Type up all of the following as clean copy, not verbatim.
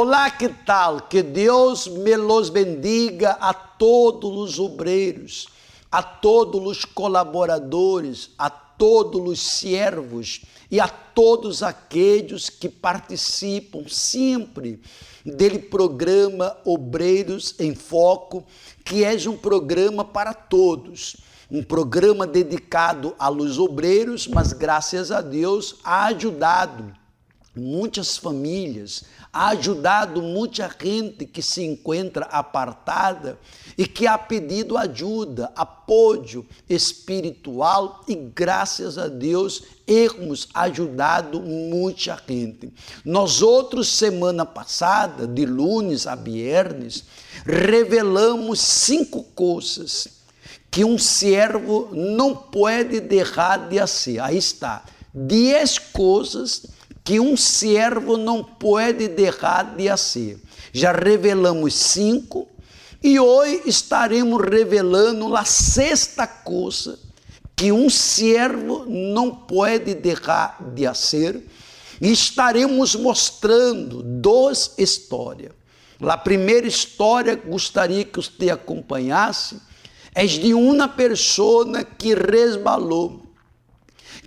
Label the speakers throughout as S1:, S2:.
S1: Olá, que tal? Que Deus me los bendiga a todos os obreiros, a todos os colaboradores, a todos os servos e a todos aqueles que participam sempre dele programa Obreiros em Foco, que é um programa para todos. Um programa dedicado aos obreiros, mas graças a Deus ha ajudado muitas famílias, ha ajudado muita gente que se encontra apartada e que ha pedido ajuda, apoio espiritual e graças a Deus hemos ajudado muita gente. Nós outros, semana passada, de lunes a viernes, revelamos 5 coisas que um servo não pode deixar de fazer. Aí está, 10 coisas que um servo não pode deixar de fazer. Já revelamos 5 e hoje estaremos revelando a 6ª coisa que um servo não pode deixar de fazer e estaremos mostrando 2 histórias. A primeira história gostaria que você acompanhasse é de uma pessoa que resbalou,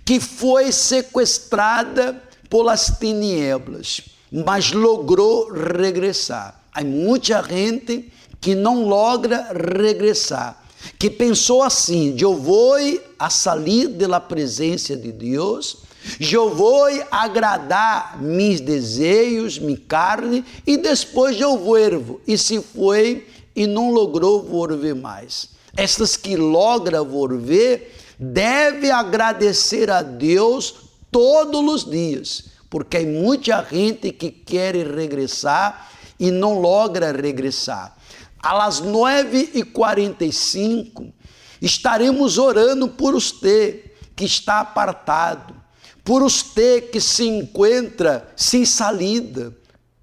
S1: que foi sequestrada pelas tinieblas, mas logrou regressar. Há muita gente que não logra regressar, que pensou assim: eu vou a sair da presença de Deus, eu vou agradar meus desejos, minha carne, e depois eu volvo. E se foi e não logrou volver mais. Essas que logram volver devem agradecer a Deus todos os dias, porque há muita gente que quer regressar e não logra regressar. Às 9h45 estaremos orando por você que está apartado, por você que se encontra sem saída.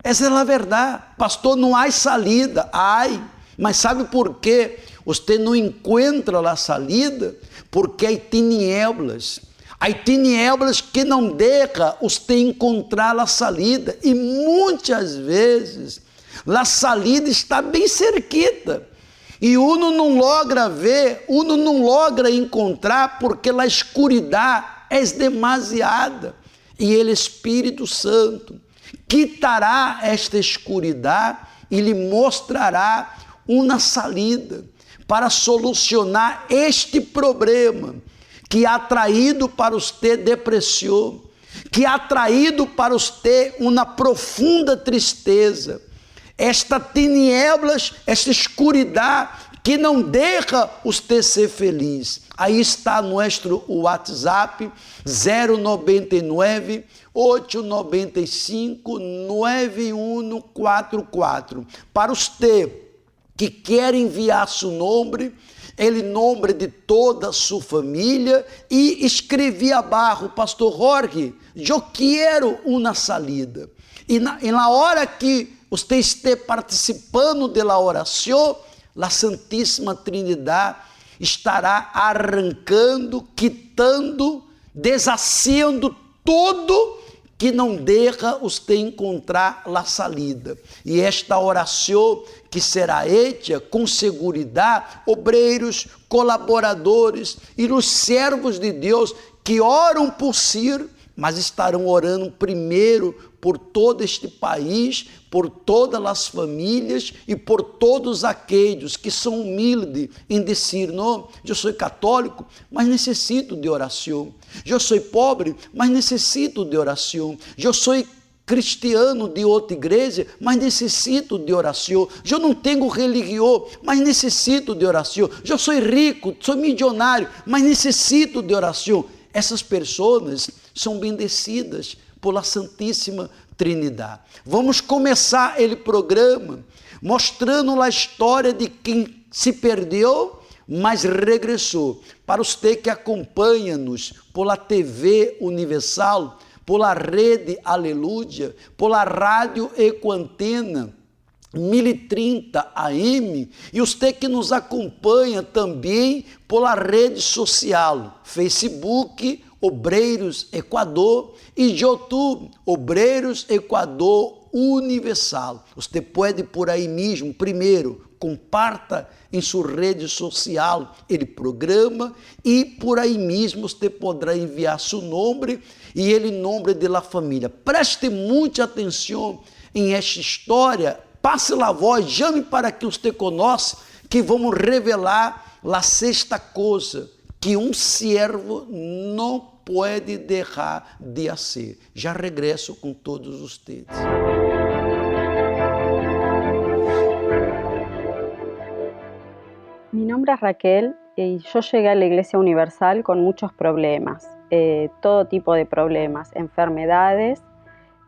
S1: Essa é a verdade. Pastor, não há saída. Mas sabe por quê? Você não encontra a saída porque há tinieblas. Há tinieblas que não deixam você encontrar a saída. E muitas vezes a saída está bem cerquita. E uno não logra ver, uno não logra encontrar porque a escuridão é demasiada. E ele, Espírito Santo, quitará esta escuridão e lhe mostrará uma saída para solucionar este problema que ha traído para você depressão, que ha traído para você uma profunda tristeza, esta tinieblas, esta escuridão que não deixa você ser feliz. Aí está nosso WhatsApp 099 895 9144 para você que quer enviar seu nome, nome de toda a sua família, e escrevi abaixo: Pastor Jorge, eu quero uma saída. E na hora que você esteja participando da oração, a Santíssima Trindade estará arrancando, quitando, deshaciendo tudo que não deixa você encontrar a saída. E esta oração que será feita com segurança, obreiros, colaboradores e os servos de Deus que oram por si, mas estarão orando primeiro por todo este país, por todas as famílias e por todos aqueles que são humildes em dizer: não, eu sou católico, mas necessito de oração. Eu sou pobre, mas necessito de oração. Eu sou cristiano de outra igreja, mas necessito de oração. Eu não tenho religião, mas necessito de oração. Eu sou rico, sou milionário, mas necessito de oração. Essas pessoas são bendecidas pela Santíssima Trindade. Vamos começar ele programa mostrando a história de quem se perdeu, mas regressou. Para você que acompanha-nos pela TV Universal, pela Rede Aleluia, pela Rádio Ecoantena 1030 AM, e você que nos acompanha também pela rede social, Facebook, Obreiros Equador, e YouTube, Obreiros Equador universal. Você pode por aí mesmo, primeiro, comparta em sua rede social ele programa e por aí mesmo você poderá enviar seu nome e ele nome da família. Preste muita atenção em esta história, passe lá a voz, chame para que você conheça, que vamos revelar a sexta coisa que servo não pode deixar de fazer. Já regresso com todos vocês.
S2: Mi nombre es Raquel y yo llegué a la Iglesia Universal con muchos problemas, todo tipo de problemas, enfermedades,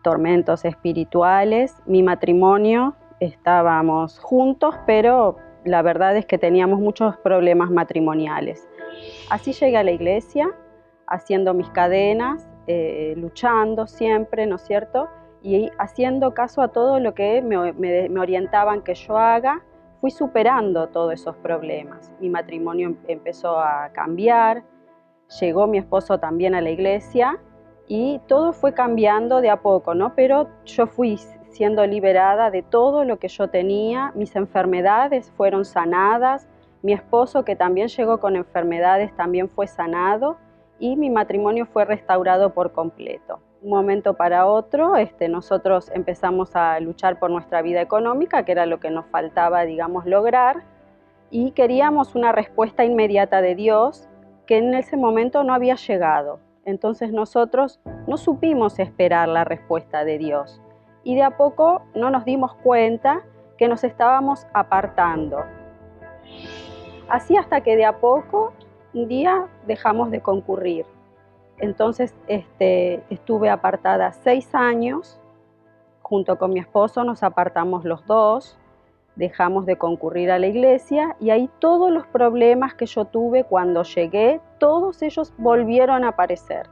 S2: tormentos espirituales. Mi matrimonio, estábamos juntos, pero la verdad es que teníamos muchos problemas matrimoniales. Así llegué a la iglesia, haciendo mis cadenas, luchando siempre, ¿no es cierto? Y haciendo caso a todo lo que me orientaban que yo haga. Fui superando todos esos problemas. Mi matrimonio empezó a cambiar, llegó mi esposo también a la iglesia y todo fue cambiando de a poco, ¿no? Pero yo fui siendo liberada de todo lo que yo tenía, mis enfermedades fueron sanadas, mi esposo, que también llegó con enfermedades, también fue sanado y mi matrimonio fue restaurado por completo. Un momento para otro, nosotros empezamos a luchar por nuestra vida económica, que era lo que nos faltaba, digamos, lograr, y queríamos una respuesta inmediata de Dios, que en ese momento no había llegado. Entonces nosotros no supimos esperar la respuesta de Dios, y de a poco no nos dimos cuenta que nos estábamos apartando. Así hasta que de a poco, un día dejamos de concurrir. Entonces estuve apartada 6 años, junto con mi esposo nos apartamos los dos, dejamos de concurrir a la iglesia y ahí todos los problemas que yo tuve cuando llegué, todos ellos volvieron a aparecer,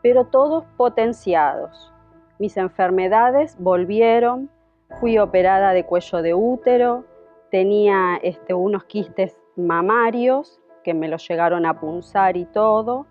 S2: pero todos potenciados. Mis enfermedades volvieron, fui operada de cuello de útero, tenía unos quistes mamarios que me los llegaron a punzar y todo.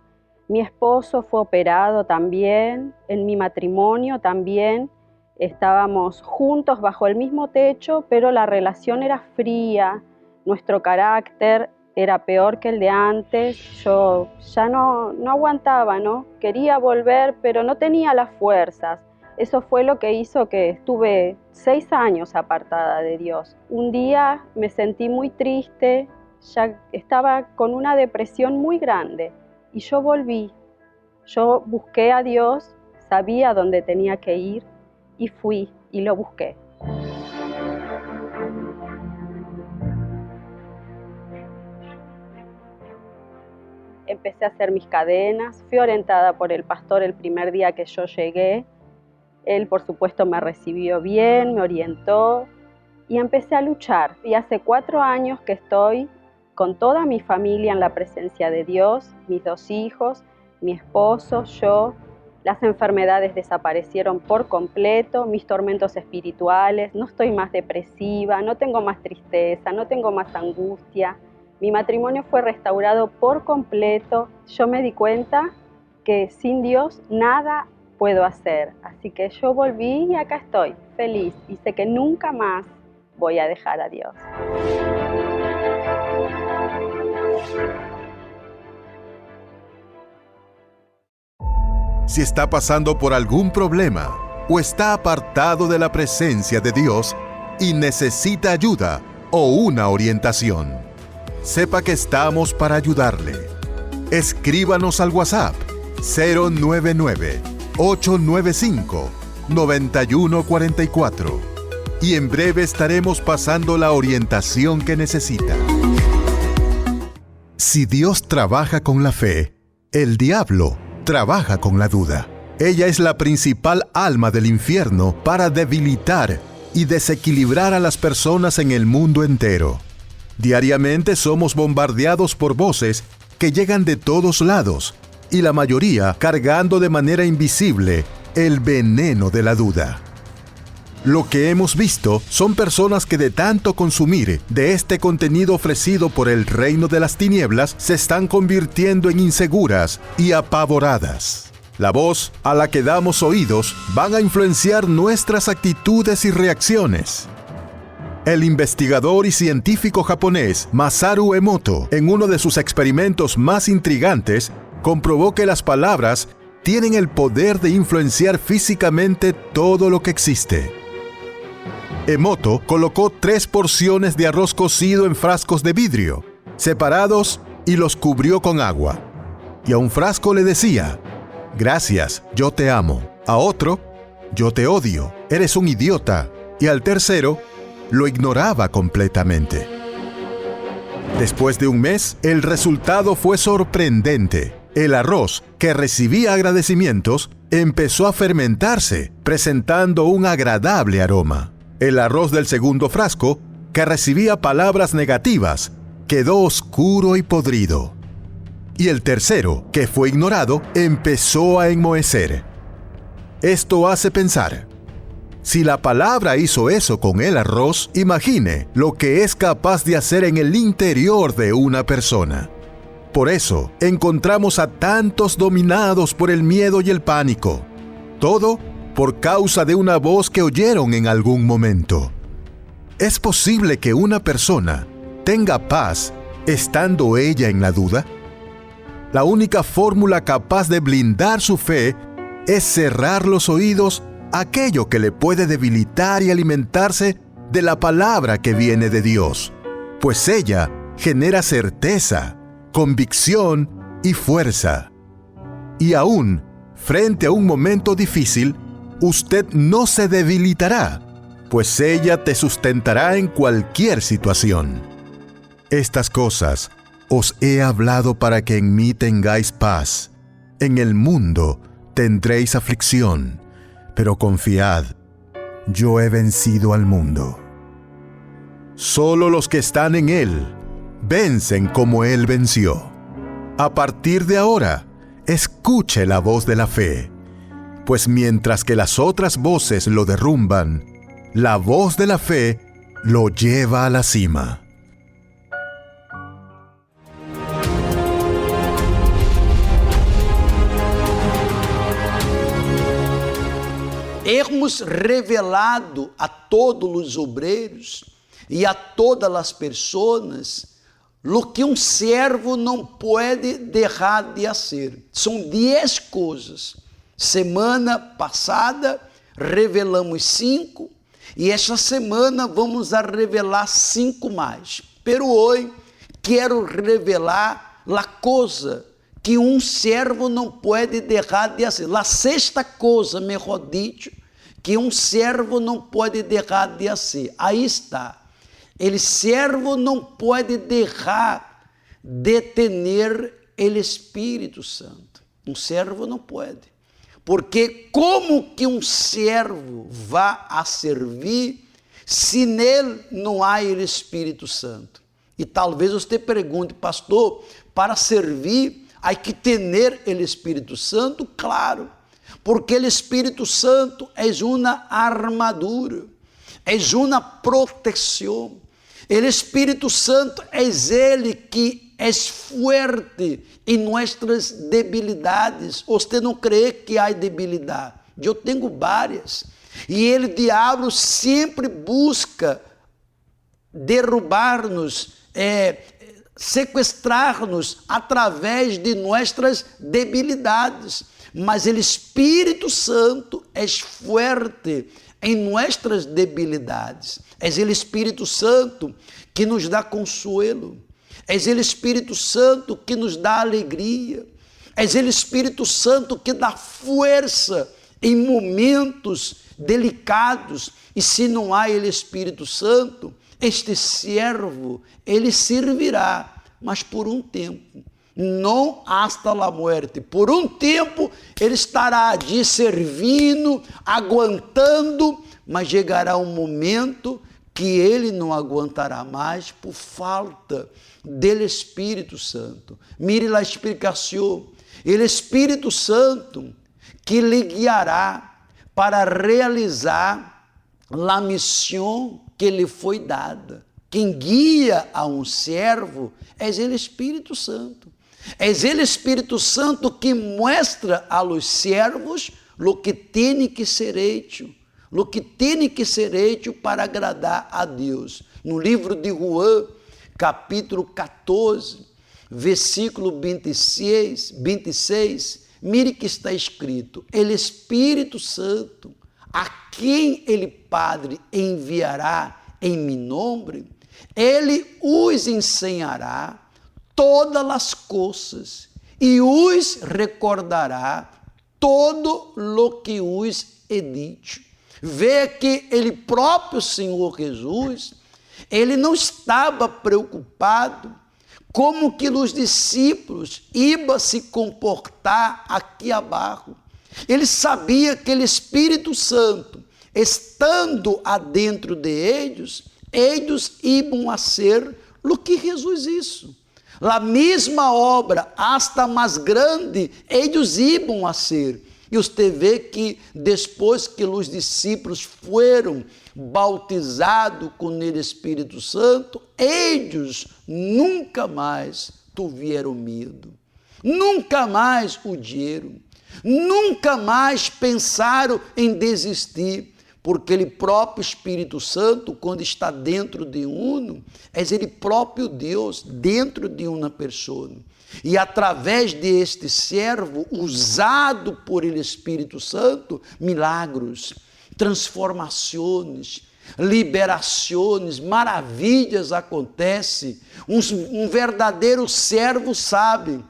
S2: Mi esposo fue operado también, en mi matrimonio también. Estábamos juntos bajo el mismo techo, pero la relación era fría, nuestro carácter era peor que el de antes. Yo ya no aguantaba, ¿no? Quería volver, pero no tenía las fuerzas. Eso fue lo que hizo que estuve 6 años apartada de Dios. Un día me sentí muy triste, ya estaba con una depresión muy grande. Y yo volví, yo busqué a Dios, sabía dónde tenía que ir y fui y lo busqué. Empecé a hacer mis cadenas, fui orientada por el pastor el primer día que yo llegué. Él, por supuesto, me recibió bien, me orientó y empecé a luchar. Y hace 4 años que estoy con toda mi familia en la presencia de Dios, mis 2 hijos, mi esposo, yo. Las enfermedades desaparecieron por completo, mis tormentos espirituales, no estoy más depresiva, no tengo más tristeza, no tengo más angustia. Mi matrimonio fue restaurado por completo. Yo me di cuenta que sin Dios nada puedo hacer. Así que yo volví y acá estoy, feliz, y sé que nunca más voy a dejar a Dios.
S3: Si está pasando por algún problema o está apartado de la presencia de Dios y necesita ayuda o una orientación, sepa que estamos para ayudarle. Escríbanos al WhatsApp 099-895-9144 y en breve estaremos pasando la orientación que necesita. Si Dios trabaja con la fe, el diablo trabaja con la duda. Ella es la principal alma del infierno para debilitar y desequilibrar a las personas en el mundo entero. Diariamente somos bombardeados por voces que llegan de todos lados y la mayoría cargando de manera invisible el veneno de la duda. Lo que hemos visto son personas que de tanto consumir de este contenido ofrecido por el reino de las tinieblas se están convirtiendo en inseguras y apavoradas. La voz a la que damos oídos van a influenciar nuestras actitudes y reacciones. El investigador y científico japonés Masaru Emoto, en uno de sus experimentos más intrigantes, comprobó que las palabras tienen el poder de influenciar físicamente todo lo que existe. Emoto colocó 3 porciones de arroz cocido en frascos de vidrio, separados, y los cubrió con agua. Y a un frasco le decía: «Gracias, yo te amo». A otro: «Yo te odio, eres un idiota». Y al tercero, lo ignoraba completamente. Después de un mes, el resultado fue sorprendente. El arroz, que recibía agradecimientos, empezó a fermentarse, presentando un agradable aroma. El arroz del segundo frasco, que recibía palabras negativas, quedó oscuro y podrido. Y el tercero, que fue ignorado, empezó a enmohecer. Esto hace pensar: si la palabra hizo eso con el arroz, imagine lo que es capaz de hacer en el interior de una persona. Por eso, encontramos a tantos dominados por el miedo y el pánico. Todo por causa de una voz que oyeron en algún momento. ¿Es posible que una persona tenga paz estando ella en la duda? La única fórmula capaz de blindar su fe es cerrar los oídos a aquello que le puede debilitar y alimentarse de la palabra que viene de Dios, pues ella genera certeza, convicción y fuerza. Y aún frente a un momento difícil, usted no se debilitará, pues ella te sustentará en cualquier situación. Estas cosas os he hablado para que en mí tengáis paz. En el mundo tendréis aflicción, pero confiad, yo he vencido al mundo. Solo los que están en Él vencen como Él venció. A partir de ahora, escuche la voz de la fe, pues mientras que las otras voces lo derrumban, la voz de la fe lo lleva a la cima.
S1: Hemos revelado a todos os obreiros e a todas as pessoas lo que um servo não pode deixar de fazer. São 10 coisas. Semana passada revelamos 5 e esta semana vamos a revelar 5 mais. Pero hoje quero revelar a coisa que um servo não pode deixar de fazer. A sexta coisa, melhor dito, que um servo não pode deixar de fazer. Aí está. El servo não pode deixar de ter o Espírito Santo. Um servo não pode. Porque como que um servo vai a servir se nele não há o Espírito Santo? E talvez você pergunte: pastor, para servir há que ter o Espírito Santo? Claro, porque o Espírito Santo é uma armadura, é uma proteção. O Espírito Santo é Ele que é forte em nossas debilidades. Você não crê que há debilidade? Eu tenho várias. E o diabo sempre busca derrubar-nos, sequestrar-nos através de nossas debilidades. Mas o Espírito Santo é forte em nossas debilidades. É o Espírito Santo que nos dá consuelo. É o Espírito Santo que nos dá alegria. É o Espírito Santo que dá força em momentos delicados. E se não há o Espírito Santo, este servo, ele servirá, mas por um tempo. Não hasta la muerte. Por um tempo ele estará ali servindo, aguentando, mas chegará um momento que ele não aguentará mais por falta do Espírito Santo. Mire a explicação. O Espírito Santo que lhe guiará para realizar a missão que lhe foi dada. Quem guia a um servo é o Espírito Santo. Es el Espíritu Santo que muestra a los siervos lo que tiene que ser hecho. Lo que tem que ser hecho para agradar a Deus. No livro de João, capítulo 14, versículo 26, mire que está escrito: El Espírito Santo, a quem ele Padre enviará em meu nome, ele os ensinará todas as coisas e os recordará todo lo que os he dito. Vê que ele próprio, Senhor Jesus, ele não estava preocupado como que os discípulos iam se comportar aqui abaixo. Ele sabia que o Espírito Santo, estando adentro de eles iam a ser o que Jesus isso. A mesma obra, hasta mais grande, eles iam a ser. E você vê que depois que os discípulos foram bautizados com o Espírito Santo, eles nunca mais tiveram medo, nunca mais odiaram, nunca mais pensaram em desistir, porque ele próprio Espírito Santo, quando está dentro de um, é ele próprio Deus dentro de uma pessoa. E através deste servo, usado por ele Espírito Santo, milagros, transformações, liberações, maravilhas acontecem. Um verdadeiro servo sabe: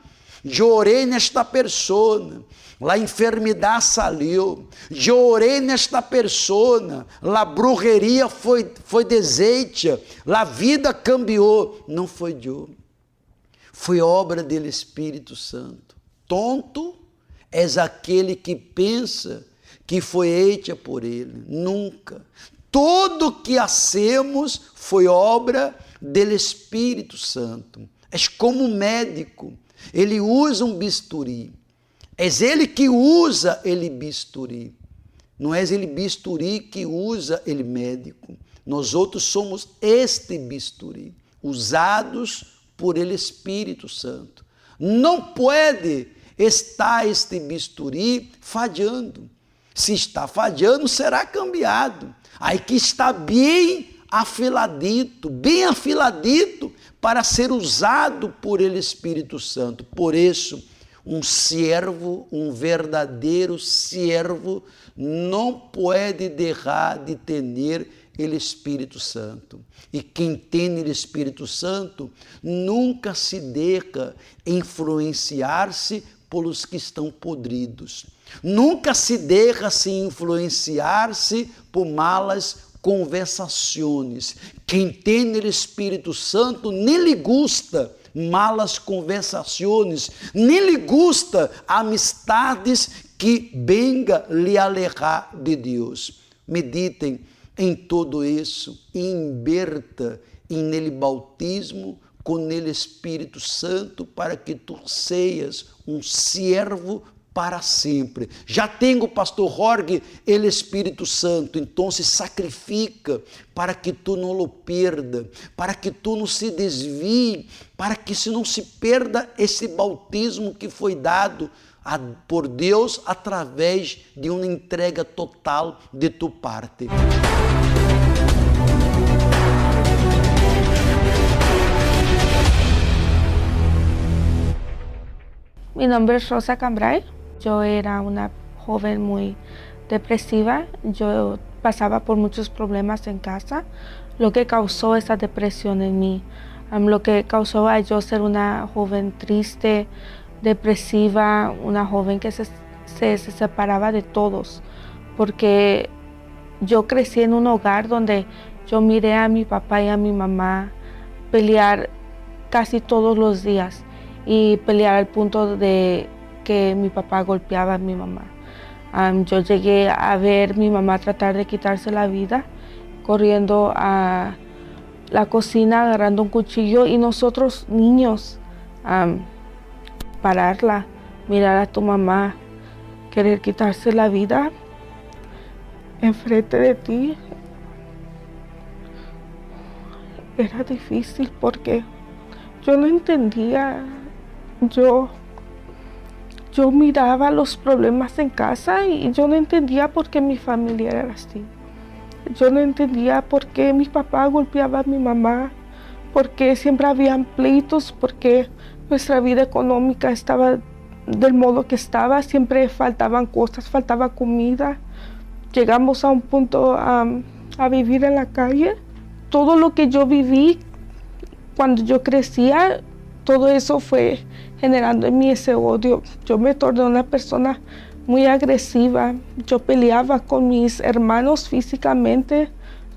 S1: eu orei nesta pessoa, a enfermidade saiu. Eu orei nesta pessoa, a brujeria foi deshecha, a vida cambiou. Não foi eu. Foi obra do Espírito Santo. Tonto é aquele que pensa que foi hecha por ele. Nunca. Tudo que hacemos foi obra do Espírito Santo. É como um médico. Ele usa um bisturi. É ele que usa ele bisturi. Não é ele bisturi que usa ele médico. Nós outros somos este bisturi, usados por ele Espírito Santo. Não pode estar este bisturi falhando. Se está falhando, será cambiado. Aí que está bem afiladito para ser usado por ele Espírito Santo. Por isso, um servo, um verdadeiro servo, não pode deixar de ter o Espírito Santo. E quem tem o Espírito Santo nunca se deixa influenciar-se pelos que estão podridos. Nunca se deixa se influenciar-se por malas conversações. Quem tem o Espírito Santo nem lhe gusta malas conversações, nem lhe gusta amistades que venga lhe alejar de Deus. Meditem em tudo isso e inverta nele bautismo com ele Espírito Santo para que tu seias um servo para sempre. Já tenho, pastor Jorge, ele Espírito Santo, então se sacrifica para que tu não o perda, para que tu não se desvie, para que se não se perda esse bautismo que foi dado por Deus através de uma entrega total de tu parte.
S4: Mi nombre es Rosa Cambray. Yo era una joven muy depresiva. Yo pasaba por muchos problemas en casa, lo que causó esa depresión en mí, lo que causó a yo ser una joven triste, depresiva, una joven que se separaba de todos, porque yo crecí en un hogar donde yo miré a mi papá y a mi mamá pelear casi todos los días y pelear al punto de que mi papá golpeaba a mi mamá. Yo llegué a ver a mi mamá tratar de quitarse la vida, corriendo a la cocina, agarrando un cuchillo, y nosotros niños, pararla, mirar a tu mamá querer quitarse la vida enfrente de ti. Era difícil porque yo no entendía yo miraba los problemas en casa y yo no entendía por qué mi familia era así. Yo no entendía por qué mi papá golpeaba a mi mamá, por qué siempre habían pleitos, por qué nuestra vida económica estaba del modo que estaba, siempre faltaban cosas, faltaba comida. Llegamos a un punto a vivir en la calle. Todo lo que yo viví cuando yo crecía, todo eso fue generando en mí ese odio. Yo me torné una persona muy agresiva. Yo peleaba con mis hermanos físicamente.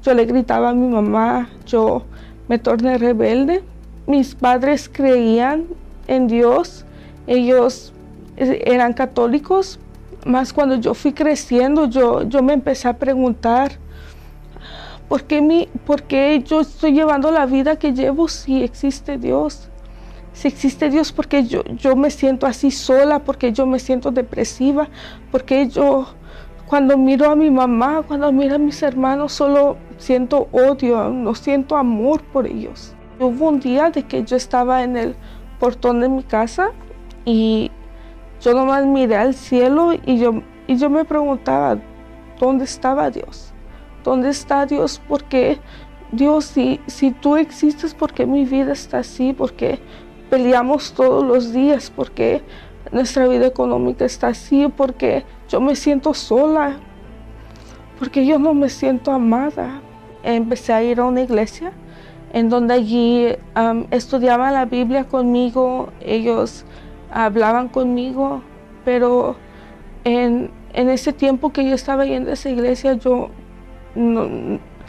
S4: Yo le gritaba a mi mamá. Yo me torné rebelde. Mis padres creían en Dios. Ellos eran católicos. Más cuando yo fui creciendo, yo me empecé a preguntar ¿por qué yo estoy llevando la vida que llevo si existe Dios? Si existe Dios, ¿por qué yo me siento así sola? ¿Por qué yo me siento depresiva? ¿Por qué yo, cuando miro a mi mamá, cuando miro a mis hermanos, solo siento odio, no siento amor por ellos? Hubo un día de que yo estaba en el portón de mi casa y yo nomás miré al cielo y yo me preguntaba, ¿dónde estaba Dios? ¿Dónde está Dios? ¿Por qué, Dios, si tú existes, por qué mi vida está así? ¿Por qué peleamos todos los días? ¿Por qué nuestra vida económica está así? ¿Por qué yo me siento sola? ¿Por qué yo no me siento amada? Empecé a ir a una iglesia en donde allí estudiaban la Biblia conmigo, ellos hablaban conmigo, pero en ese tiempo que yo estaba yendo a esa iglesia,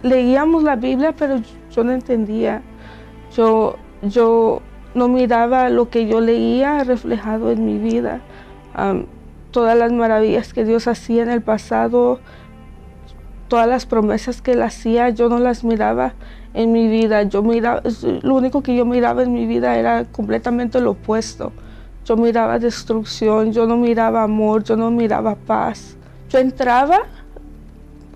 S4: leíamos la Biblia, pero yo no entendía. Yo no miraba lo que yo leía reflejado en mi vida. Todas las maravillas que Dios hacía en el pasado, todas las promesas que Él hacía, yo no las miraba en mi vida. Lo único que yo miraba en mi vida era completamente lo opuesto. Yo miraba destrucción, yo no miraba amor, yo no miraba paz. Yo entraba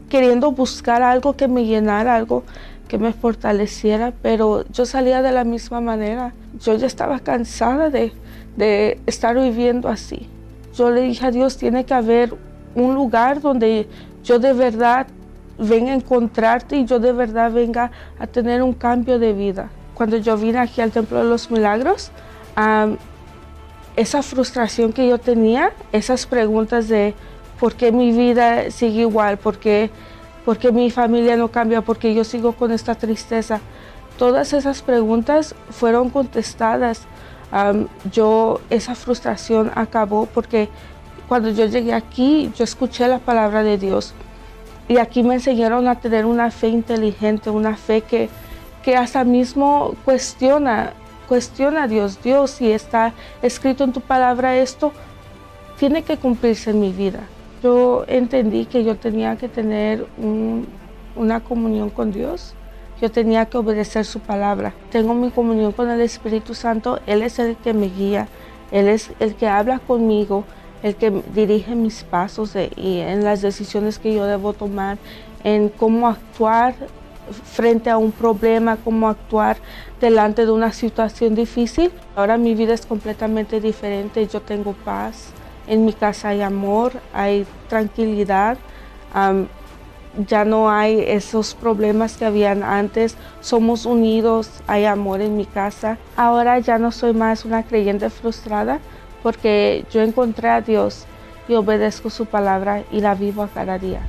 S4: queriendo buscar algo que me llenara, algo que me fortaleciera, pero yo salía de la misma manera. Yo ya estaba cansada de estar viviendo así. Yo le dije a Dios, tiene que haber un lugar donde yo de verdad venga a encontrarte y yo de verdad venga a tener un cambio de vida. Cuando yo vine aquí al Templo de los Milagros, esa frustración que yo tenía, esas preguntas de ¿por qué mi vida sigue igual? ¿Por qué mi familia no cambia? ¿Por qué yo sigo con esta tristeza? Todas esas preguntas fueron contestadas. Esa frustración acabó porque cuando yo llegué aquí, yo escuché la palabra de Dios. Y aquí me enseñaron a tener una fe inteligente, una fe que hasta mismo cuestiona a Dios. Dios, si está escrito en tu palabra esto, tiene que cumplirse en mi vida. Yo entendí que yo tenía que tener una comunión con Dios. Yo tenía que obedecer su palabra. Tengo mi comunión con el Espíritu Santo. Él es el que me guía. Él es el que habla conmigo, el que dirige mis pasos y en las decisiones que yo debo tomar, en cómo actuar frente a un problema, cómo actuar delante de una situación difícil. Ahora mi vida es completamente diferente. Yo tengo paz. En mi casa hay amor, hay tranquilidad, ya no hay esos problemas que habían antes, somos unidos, hay amor en mi casa. Ahora ya no soy más una creyente frustrada porque yo encontré a Dios y obedezco su palabra y la vivo a cada día.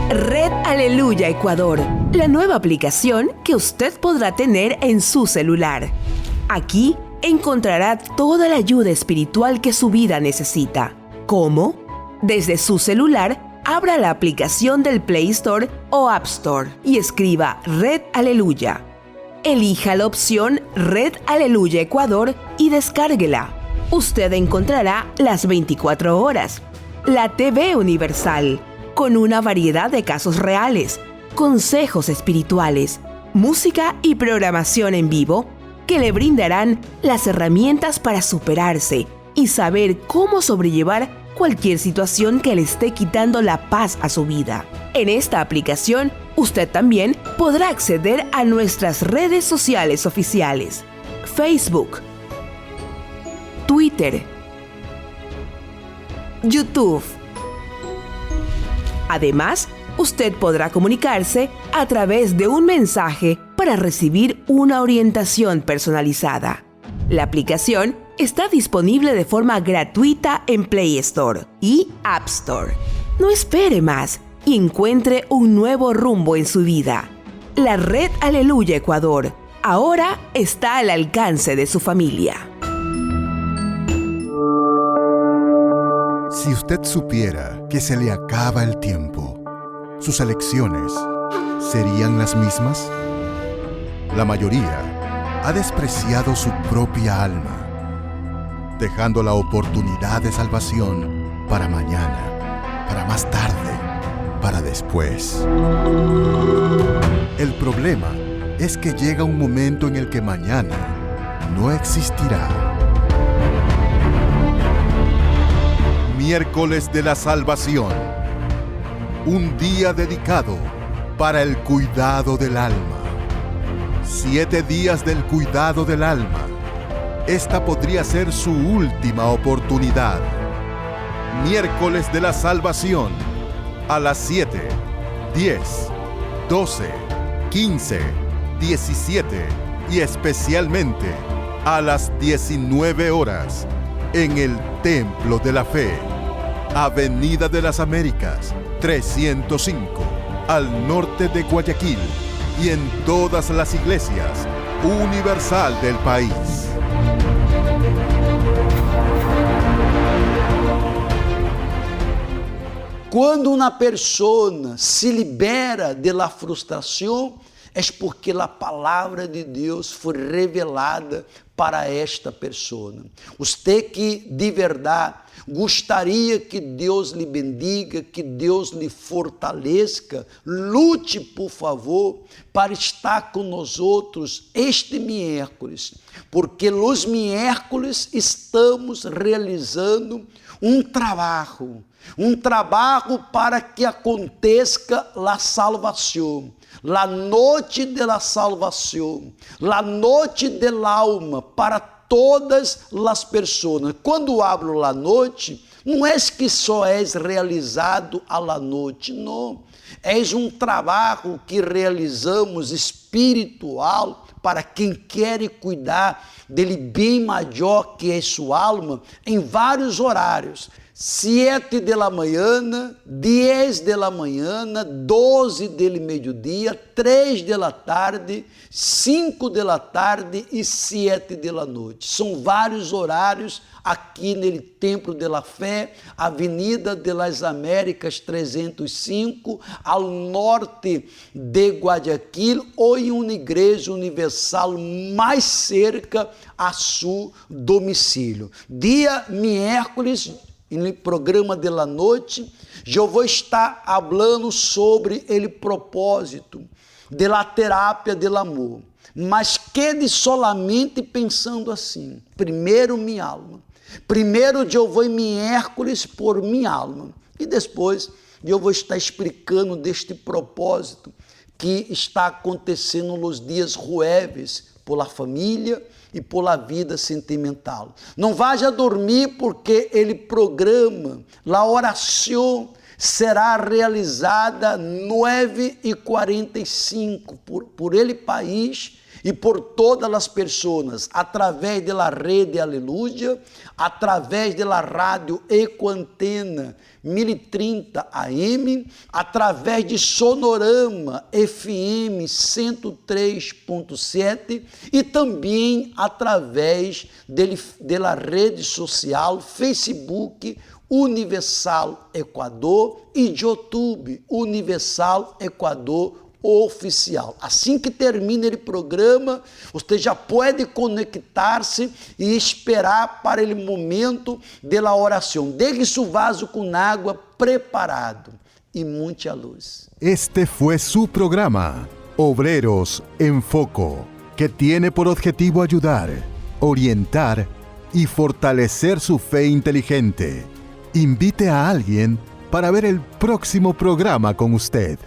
S5: Red Aleluya Ecuador, la nueva aplicación que usted podrá tener en su celular. Aquí encontrará toda la ayuda espiritual que su vida necesita. ¿Cómo? Desde su celular, abra la aplicación del Play Store o App Store y escriba Red Aleluya. Elija la opción Red Aleluya Ecuador y descárguela. Usted encontrará las 24 horas, la TV universal, con una variedad de casos reales, consejos espirituales, música y programación en vivo que le brindarán las herramientas para superarse y saber cómo sobrellevar cualquier situación que le esté quitando la paz a su vida. En esta aplicación, usted también podrá acceder a nuestras redes sociales oficiales: Facebook, Twitter, YouTube. Además, usted podrá comunicarse a través de un mensaje para recibir una orientación personalizada. La aplicación está disponible de forma gratuita en Play Store y App Store. No espere más y encuentre un nuevo rumbo en su vida. La Red Aleluya Ecuador ahora está al alcance de su familia.
S3: Si usted supiera que se le acaba el tiempo, ¿sus elecciones serían las mismas? La mayoría ha despreciado su propia alma, dejando la oportunidad de salvación para mañana, para más tarde, para después. El problema es que llega un momento en el que mañana no existirá. Miércoles de la Salvación. Un día dedicado para el cuidado del alma. 7 días del cuidado del alma. Esta podría ser su última oportunidad. Miércoles de la Salvación. A las 7, 10, 12, 15, 17 y especialmente a las 19 horas en el Templo de la Fe, Avenida de las Américas, 305, al norte de Guayaquil y en todas las iglesias universal del país.
S1: Quando uma pessoa se libera da frustração, é porque a palavra de Deus foi revelada para esta pessoa. Você que de verdade gostaria que Deus lhe bendiga, que Deus lhe fortaleça, lute, por favor, para estar com nós outros este miércoles, porque nos miércoles estamos realizando um trabalho para que aconteça a salvação, a noite da salvação, a noite da alma para todas as pessoas. Quando abro a noite, não é que só é realizado a la noite, não. É um trabalho que realizamos espiritual para quem quer cuidar dele bem maior que é sua alma em vários horários. 7 da manhã, 10 da manhã, 12 do meio-dia, 3 da tarde, 5 da tarde e 7 da noite. São vários horários aqui no Templo da Fé, Avenida das Américas 305, ao norte de Guayaquil, ou em uma igreja universal mais cerca a seu domicílio. Dia miércoles, no programa de la noite, eu vou estar falando sobre o propósito da terapia do amor, mas quede solamente pensando assim: primeiro minha alma, primeiro eu vou miércoles por minha alma, e depois eu vou estar explicando deste propósito que está acontecendo nos dias jueves, por la família e por a vida sentimental. Não vá dormir porque ele programa, a oração será realizada 9h45 por ele país e por todas as pessoas, através da rede Aleluia, através da rádio Ecoantena 1030 AM, através de Sonorama FM 103.7 e também através da rede social Facebook Universal Equador e YouTube Universal Equador Oficial. Assim que termina o programa, você já pode conectar-se e esperar para o momento da oração. Deixe seu vaso com água preparado e muita luz.
S3: Este fue su programa, Obreros en Foco, que tiene por objetivo ayudar, orientar y fortalecer su fe inteligente Invite a alguien para ver el próximo programa con usted.